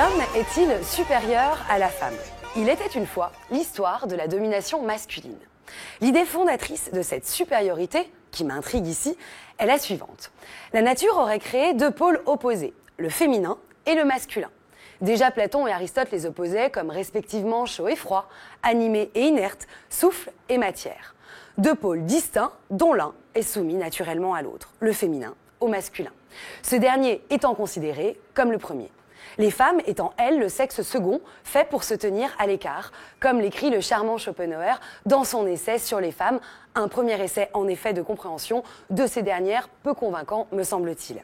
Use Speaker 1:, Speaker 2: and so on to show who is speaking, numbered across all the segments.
Speaker 1: L'homme est-il supérieur à la femme? Il était une fois l'histoire de la domination masculine. L'idée fondatrice de cette supériorité, qui m'intrigue ici, est la suivante. La nature aurait créé deux pôles opposés, le féminin et le masculin. Déjà Platon et Aristote les opposaient comme respectivement chaud et froid, animé et inerte, souffle et matière. Deux pôles distincts dont l'un est soumis naturellement à l'autre, le féminin au masculin. Ce dernier étant considéré comme le premier. Les femmes étant, elles, le sexe second, fait pour se tenir à l'écart, comme l'écrit le charmant Schopenhauer dans son essai sur les femmes, un premier essai en effet de compréhension de ces dernières, peu convaincant me semble-t-il.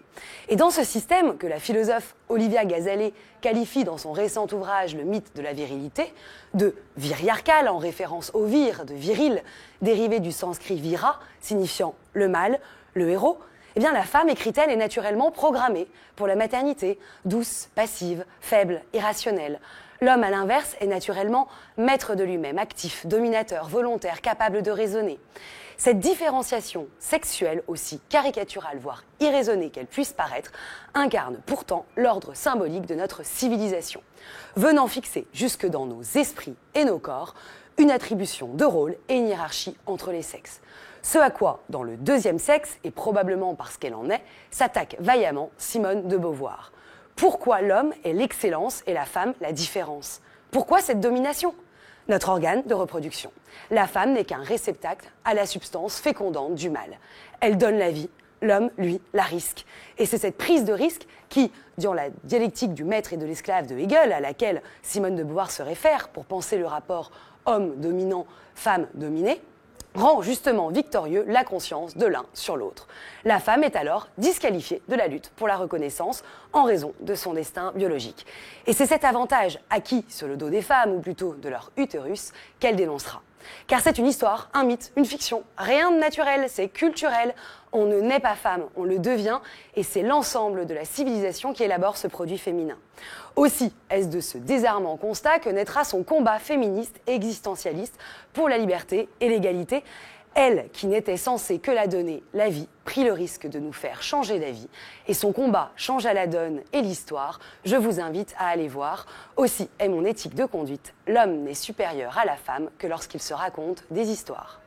Speaker 1: Et dans ce système que la philosophe Olivia Gazalet qualifie dans son récent ouvrage Le mythe de la virilité, de viriarcal en référence au vir, de viril, dérivé du sanskrit vira, signifiant le mâle, le héros, eh bien, la femme, écrit-elle, est naturellement programmée pour la maternité, douce, passive, faible, irrationnelle. L'homme, à l'inverse, est naturellement maître de lui-même, actif, dominateur, volontaire, capable de raisonner. Cette différenciation sexuelle, aussi caricaturale, voire irraisonnée qu'elle puisse paraître, incarne pourtant l'ordre symbolique de notre civilisation, venant fixer jusque dans nos esprits et nos corps une attribution de rôle et une hiérarchie entre les sexes. Ce à quoi, dans le deuxième sexe, et probablement parce qu'elle en est, s'attaque vaillamment Simone de Beauvoir. Pourquoi l'homme est l'excellence et la femme la différence? Pourquoi cette domination? Notre organe de reproduction. La femme n'est qu'un réceptacle à la substance fécondante du mâle. Elle donne la vie, l'homme, lui, la risque. Et c'est cette prise de risque qui, dans la dialectique du maître et de l'esclave de Hegel, à laquelle Simone de Beauvoir se réfère pour penser le rapport homme dominant, femme dominée, rend justement victorieux la conscience de l'un sur l'autre. La femme est alors disqualifiée de la lutte pour la reconnaissance en raison de son destin biologique. Et c'est cet avantage acquis sur le dos des femmes, ou plutôt de leur utérus, qu'elle dénoncera. Car c'est une histoire, un mythe, une fiction, rien de naturel, c'est culturel. On ne naît pas femme, on le devient, et c'est l'ensemble de la civilisation qui élabore ce produit féminin. Aussi, est-ce de ce désarmant constat que naîtra son combat féministe et existentialiste pour la liberté et l'égalité. Elle, qui n'était censée que la donner, la vie, prit le risque de nous faire changer d'avis. Et son combat changea la donne et l'histoire. Je vous invite à aller voir. Aussi est mon éthique de conduite. L'homme n'est supérieur à la femme que lorsqu'il se raconte des histoires.